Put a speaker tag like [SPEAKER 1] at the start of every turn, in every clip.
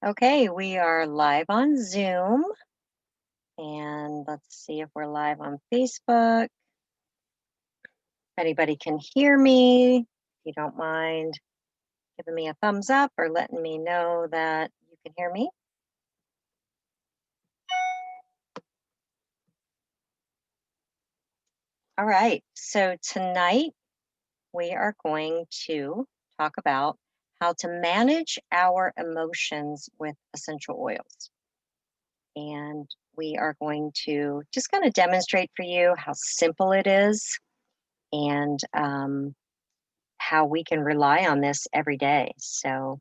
[SPEAKER 1] Okay, we are live on Zoom, and let's see if we're live on Facebook. If anybody can hear me, if you don't mind giving me a thumbs up or letting me know that you can hear me. All right, so tonight we are going to talk about how to manage our emotions with essential oils. And we are going to just kind of demonstrate for you how simple it is and how we can rely on this every day. So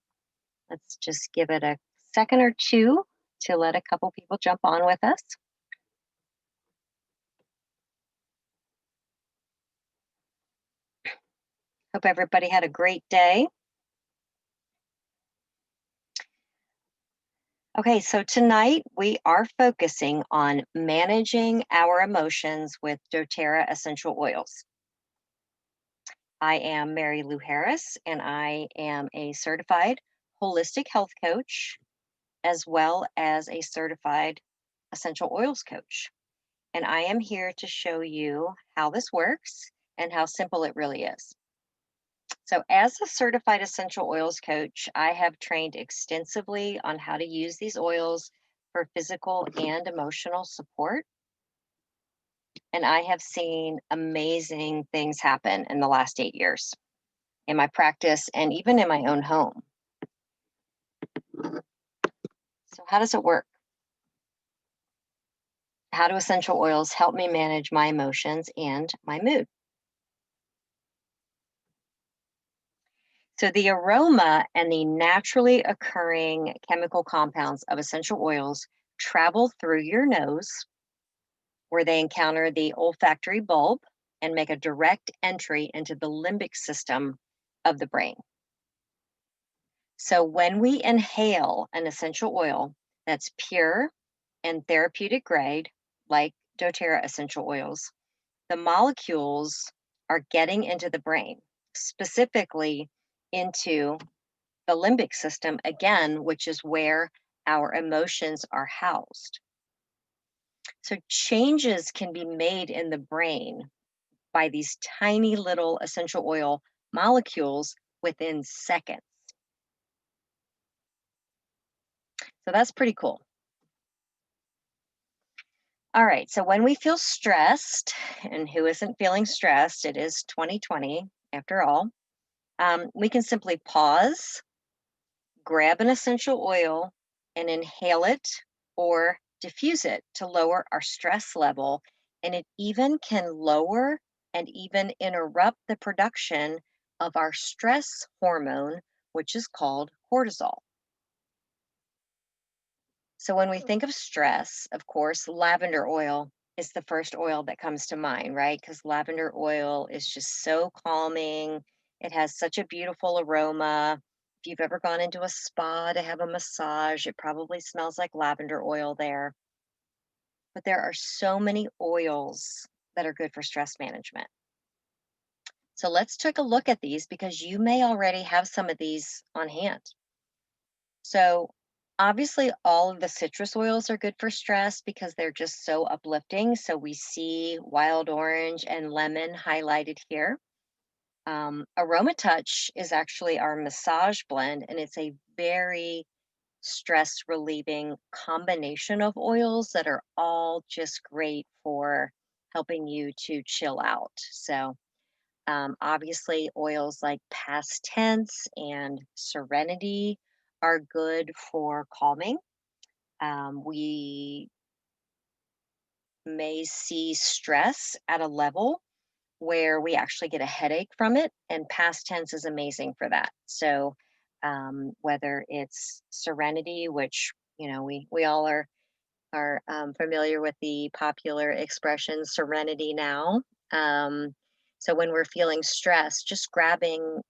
[SPEAKER 1] let's just give it a second or two to let a couple people jump on with us. Hope everybody had a great day. Okay, so tonight we are focusing on managing our emotions with doTERRA essential oils. I am Mary Lou Harris, and I am a certified holistic health coach as well as a certified essential oils coach. And I am here to show you how this works and how simple it really is. So, as a certified essential oils coach, I have trained extensively on how to use these oils for physical and emotional support. And I have seen amazing things happen in the last 8 years in my practice and even in my own home. So, how does it work? How do essential oils help me manage my emotions and my mood? So, the aroma and the naturally occurring chemical compounds of essential oils travel through your nose, where they encounter the olfactory bulb and make a direct entry into the limbic system of the brain. So, when we inhale an essential oil that's pure and therapeutic grade, like doTERRA essential oils, the molecules are getting into the brain, specifically into the limbic system, again, which is where our emotions are housed. So, changes can be made in the brain by these tiny little essential oil molecules within seconds. So, that's pretty cool. All right. So, when we feel stressed, and who isn't feeling stressed? It is 2020 after all. We can simply pause, grab an essential oil, and inhale it or diffuse it to lower our stress level. And it even can lower and even interrupt the production of our stress hormone, which is called cortisol. So, when we think of stress, of course, lavender oil is the first oil that comes to mind, right? Because lavender oil is just so calming. It has such a beautiful aroma. If you've ever gone into a spa to have a massage, it probably smells like lavender oil there. But there are so many oils that are good for stress management. So, let's take a look at these because you may already have some of these on hand. So, obviously, all of the citrus oils are good for stress because they're just so uplifting. So, we see wild orange and lemon highlighted here. Aroma Touch is actually our massage blend, and it's a very stress relieving combination of oils that are all just great for helping you to chill out. So, obviously, oils like Past Tense and Serenity are good for calming. We may see stress at a level where we actually get a headache from it, and Past Tense is amazing for that. So, whether it's Serenity, which we all are familiar with the popular expression "Serenity now." Um, so when we're feeling stressed, just grabbing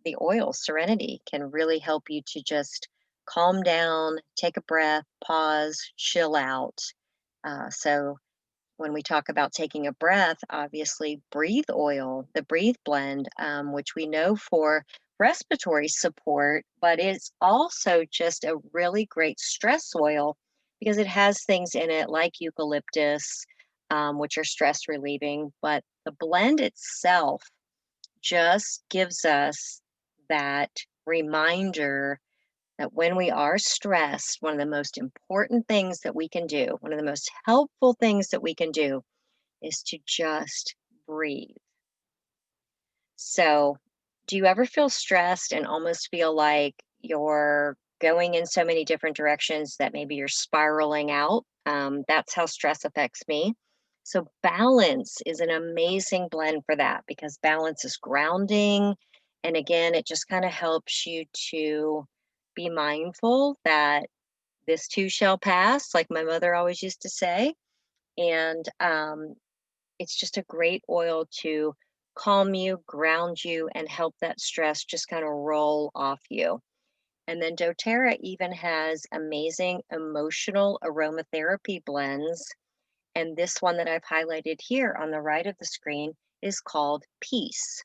[SPEAKER 1] the oil Serenity can really help you to just calm down, take a breath, pause, chill out. So when we talk about taking a breath, obviously breathe oil, the breathe blend, which we know for respiratory support, but it's also just a really great stress oil because it has things in it like eucalyptus, which are stress relieving. But the blend itself just gives us that reminder that when we are stressed, one of the most important things that we can do, one of the most helpful things that we can do is to just breathe. So, do you ever feel stressed and almost feel like you're going in so many different directions that maybe you're spiraling out? That's how stress affects me. So, balance is an amazing blend for that because balance is grounding. And again, it just kind of helps you to be mindful that this too shall pass, like my mother always used to say. And it's just a great oil to calm you, ground you, and help that stress just kind of roll off you. And then doTERRA even has amazing emotional aromatherapy blends. And this one that I've highlighted here on the right of the screen is called Peace.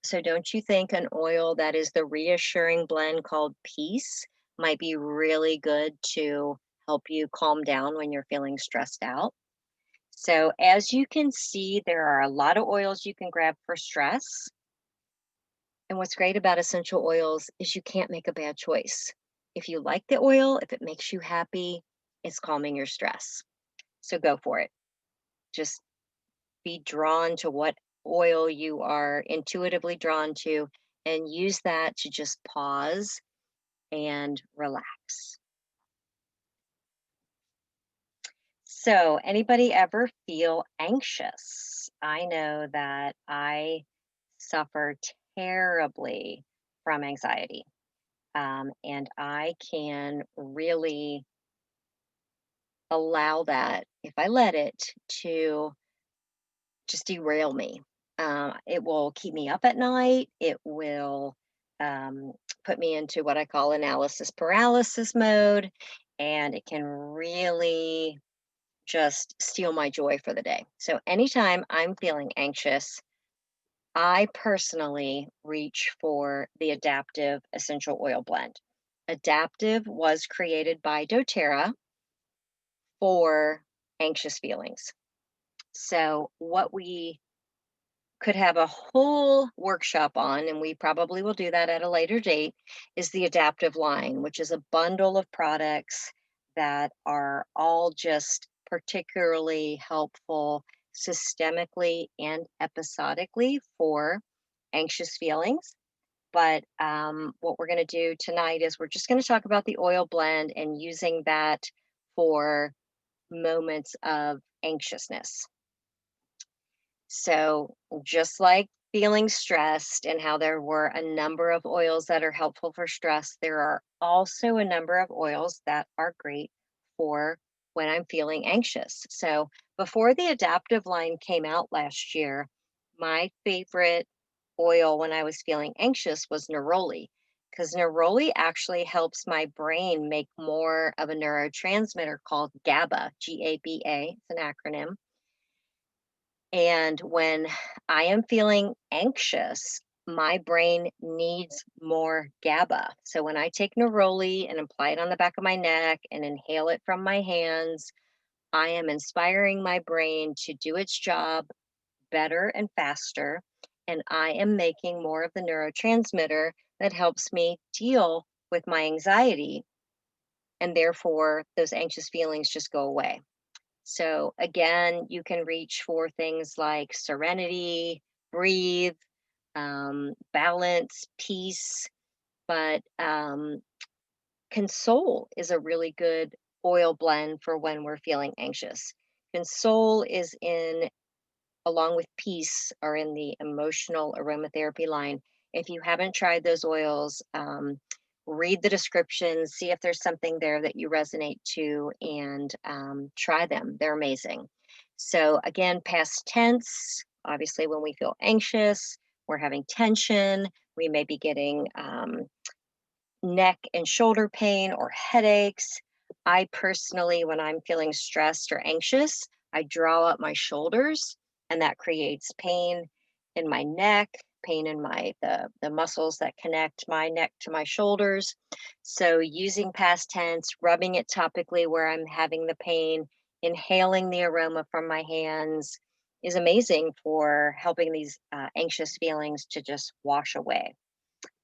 [SPEAKER 1] So don't you think an oil that is the reassuring blend called Peace might be really good to help you calm down when you're feeling stressed out? So, as you can see, there are a lot of oils you can grab for stress. And what's great about essential oils is you can't make a bad choice. If you like the oil, if it makes you happy, it's calming your stress. So, go for it. Just be drawn to what oil you are intuitively drawn to and use that to just pause and relax. So, anybody ever feel anxious? I know that I suffer terribly from anxiety. And I can really allow that, if I let it, to just derail me. It will keep me up at night. It will um, put me into what I call analysis paralysis mode. And it can really just steal my joy for the day. So, anytime I'm feeling anxious, I personally reach for the Adaptive Essential Oil Blend. Adaptive was created by doTERRA for anxious feelings. So, what we could have a whole workshop on, and we probably will do that at a later date, is the adaptive line, which is a bundle of products that are all just particularly helpful systemically and episodically for anxious feelings. But what we're going to do tonight is we're just going to talk about the oil blend and using that for moments of anxiousness. So, just like feeling stressed and how there were a number of oils that are helpful for stress, there are also a number of oils that are great for when I'm feeling anxious. So, before the adaptive line came out last year, my favorite oil when I was feeling anxious was neroli because neroli actually helps my brain make more of a neurotransmitter called GABA, GABA. It's an acronym, and when I am feeling anxious, my brain needs more GABA. So when I take neroli and apply it on the back of my neck and inhale it from my hands, I am inspiring my brain to do its job better and faster. And I am making more of the neurotransmitter that helps me deal with my anxiety. And therefore, those anxious feelings just go away. So again, you can reach for things like serenity, breathe, balance, peace, but console is a really good oil blend for when we're feeling anxious. Console is in, along with peace, are in the emotional aromatherapy line. If you haven't tried those oils, read the descriptions, see if there's something there that you resonate to, and try them. They're amazing. So, again, past tense, obviously, when we feel anxious, we're having tension, we may be getting neck and shoulder pain or headaches. I personally, when I'm feeling stressed or anxious, I draw up my shoulders and that creates pain in my neck. pain in my the muscles that connect my neck to my shoulders. So using past tense, rubbing it topically where I'm having the pain, inhaling the aroma from my hands is amazing for helping these anxious feelings to just wash away.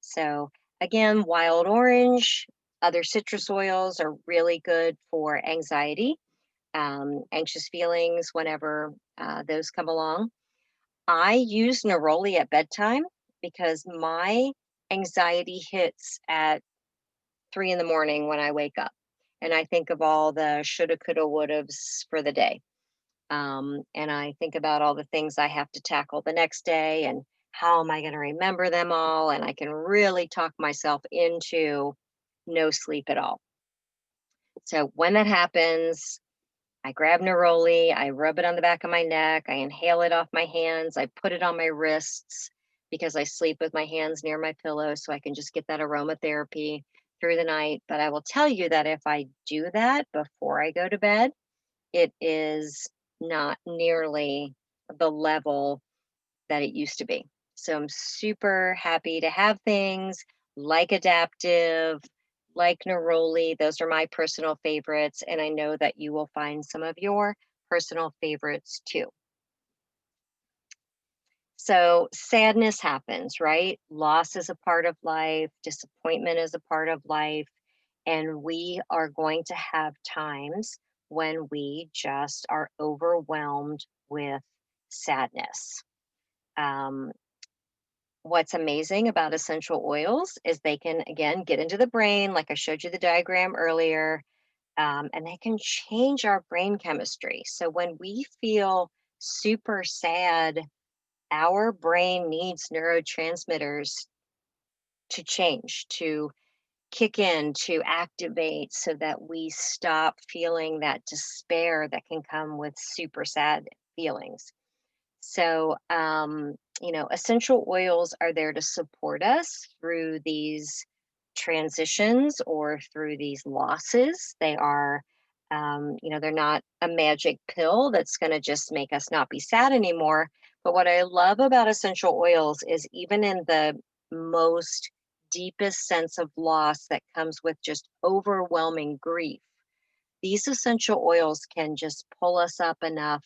[SPEAKER 1] So again, wild orange, other citrus oils are really good for anxiety, anxious feelings whenever those come along. I use neroli at bedtime because my anxiety hits at 3 in the morning when I wake up. And I think of all the shoulda, coulda, wouldas for the day. And I think about all the things I have to tackle the next day and how am I going to remember them all. And I can really talk myself into no sleep at all. So when that happens, I grab neroli, I rub it on the back of my neck, I inhale it off my hands, I put it on my wrists because I sleep with my hands near my pillow so I can just get that aromatherapy through the night. But I will tell you that if I do that before I go to bed, it is not nearly the level that it used to be. So I'm super happy to have things like Adaptive, like Neroli. Those are my personal favorites. And I know that you will find some of your personal favorites too. So sadness happens, right? Loss is a part of life, disappointment is a part of life. And we are going to have times when we just are overwhelmed with sadness. Um, what's amazing about essential oils is they can, again, get into the brain, like I showed you the diagram earlier, and they can change our brain chemistry. So when we feel super sad, our brain needs neurotransmitters to change, to kick in, to activate so that we stop feeling that despair that can come with super sad feelings. So, essential oils are there to support us through these transitions or through these losses. They are, they're not a magic pill that's going to just make us not be sad anymore. But what I love about essential oils is even in the most deepest sense of loss that comes with just overwhelming grief, these essential oils can just pull us up enough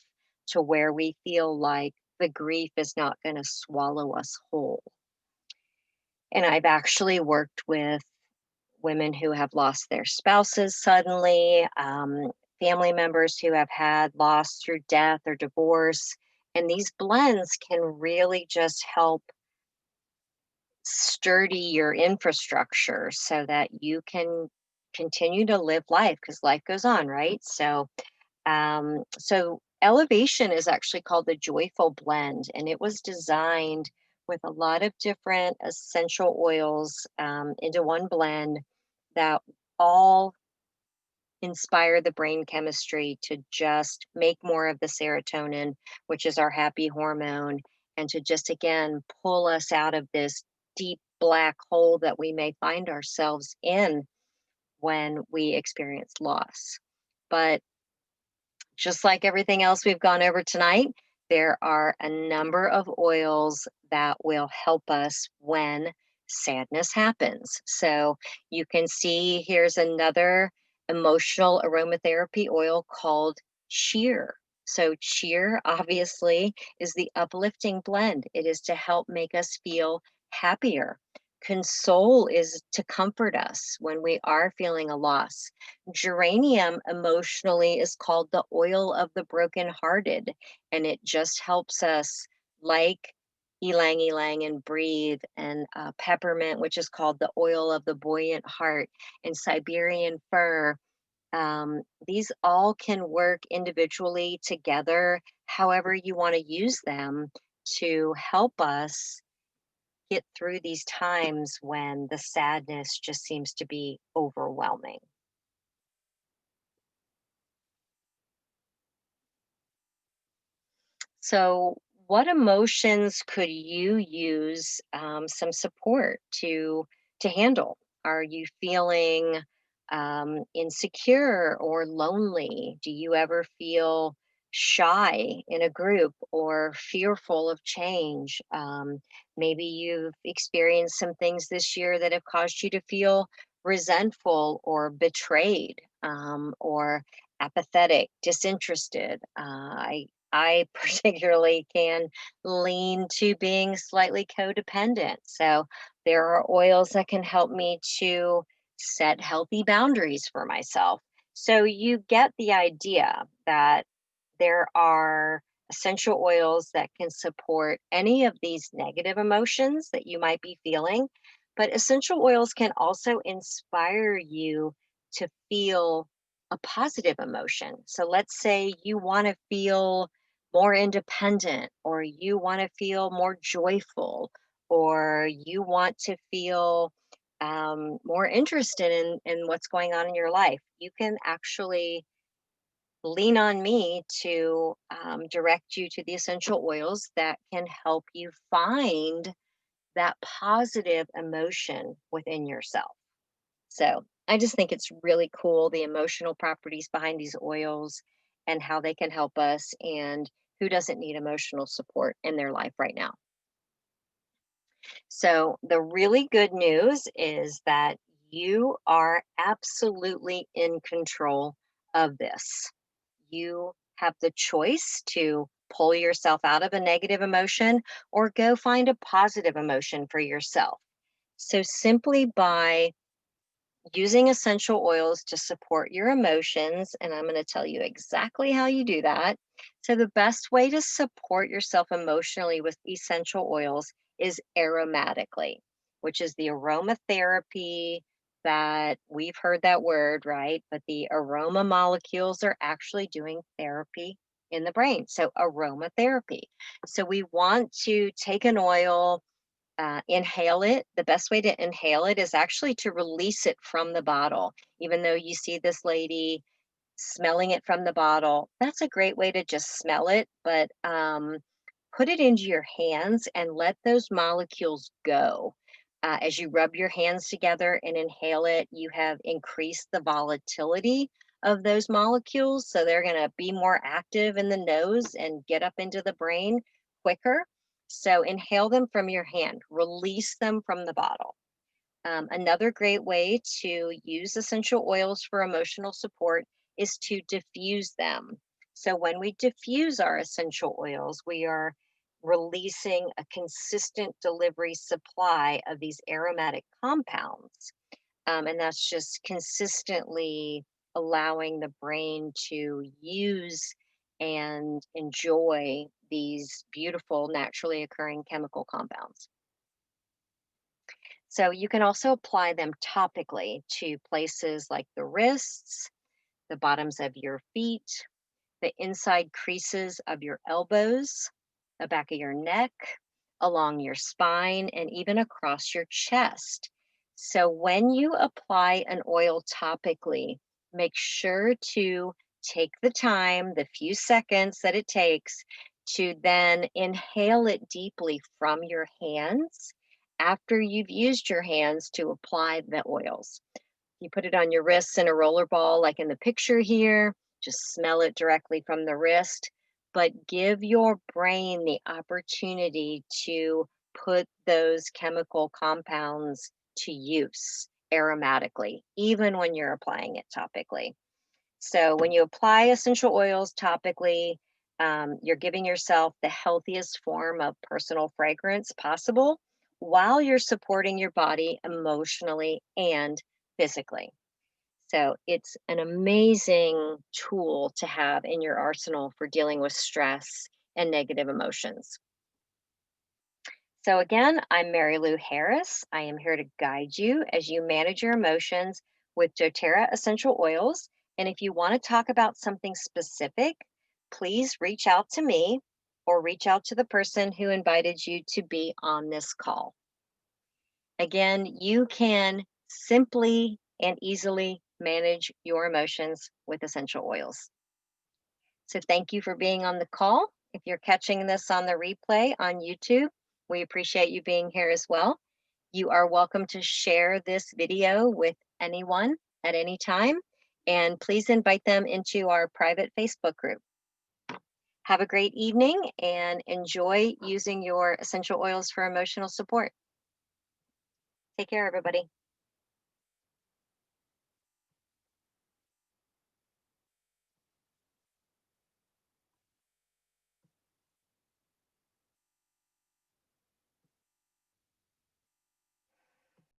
[SPEAKER 1] to where we feel like the grief is not going to swallow us whole. And I've actually worked with women who have lost their spouses suddenly, family members who have had loss through death or divorce. And these blends can really just help sturdy your infrastructure so that you can continue to live life because life goes on, right? So Elevation is actually called the Joyful Blend, and it was designed with a lot of different essential oils into one blend that all inspire the brain chemistry to just make more of the serotonin, which is our happy hormone, and to just again pull us out of this deep black hole that we may find ourselves in when we experience loss. But just like everything else we've gone over tonight, there are a number of oils that will help us when sadness happens. So you can see here's another emotional aromatherapy oil called Cheer. So Cheer obviously is the uplifting blend. It is to help make us feel happier. Console is to comfort us when we are feeling a loss. Geranium emotionally is called the oil of the brokenhearted, and it just helps us, like ylang ylang and breathe, and peppermint, which is called the oil of the buoyant heart, and Siberian fir. These all can work individually together, however you want to use them to help us get through these times when the sadness just seems to be overwhelming. So, what emotions could you use some support to handle? Are you feeling insecure or lonely? Do you ever feel shy in a group or fearful of change. Maybe you've experienced some things this year that have caused you to feel resentful or betrayed, or apathetic, disinterested. I particularly can lean to being slightly codependent. So there are oils that can help me to set healthy boundaries for myself. So you get the idea that there are essential oils that can support any of these negative emotions that you might be feeling, but essential oils can also inspire you to feel a positive emotion. So let's say you want to feel more independent, or you want to feel more joyful, or you want to feel more interested in what's going on in your life. You can actually lean on me to direct you to the essential oils that can help you find that positive emotion within yourself. So I just think it's really cool the emotional properties behind these oils and how they can help us. And who doesn't need emotional support in their life right now? So, the really good news is that you are absolutely in control of this. You have the choice to pull yourself out of a negative emotion or go find a positive emotion for yourself. So, simply by using essential oils to support your emotions, and I'm going to tell you exactly how you do that. So, the best way to support yourself emotionally with essential oils is aromatically, which is the aromatherapy that we've heard that word, right? But the aroma molecules are actually doing therapy in the brain. So, aromatherapy. So, we want to take an oil, inhale it. The best way to inhale it is actually to release it from the bottle. Even though you see this lady smelling it from the bottle, that's a great way to just smell it. But put it into your hands and let those molecules go. As you rub your hands together and inhale it, you have increased the volatility of those molecules. So they're going to be more active in the nose and get up into the brain quicker. So inhale them from your hand, release them from the bottle. Another great way to use essential oils for emotional support is to diffuse them. So, when we diffuse our essential oils, we are releasing a consistent delivery supply of these aromatic compounds. And that's just consistently allowing the brain to use and enjoy these beautiful, naturally occurring chemical compounds. So you can also apply them topically to places like the wrists, the bottoms of your feet, the inside creases of your elbows, the back of your neck, along your spine, and even across your chest. So when you apply an oil topically, make sure to take the time, the few seconds that it takes to then inhale it deeply from your hands after you've used your hands to apply the oils. You put it on your wrists in a roller ball, like in the picture here. Just smell it directly from the wrist, but give your brain the opportunity to put those chemical compounds to use aromatically, even when you're applying it topically. So, when you apply essential oils topically, you're giving yourself the healthiest form of personal fragrance possible while you're supporting your body emotionally and physically. So it's an amazing tool to have in your arsenal for dealing with stress and negative emotions. So again, I'm Mary Lou Harris. I am here to guide you as you manage your emotions with doTERRA essential oils. And if you want to talk about something specific, please reach out to me or reach out to the person who invited you to be on this call. Again, you can simply and easily manage your emotions with essential oils. So, thank you for being on the call. If you're catching this on the replay on YouTube, we appreciate you being here as well. You are welcome to share this video with anyone at any time, and please invite them into our private Facebook group. Have a great evening and enjoy using your essential oils for emotional support. Take care, everybody.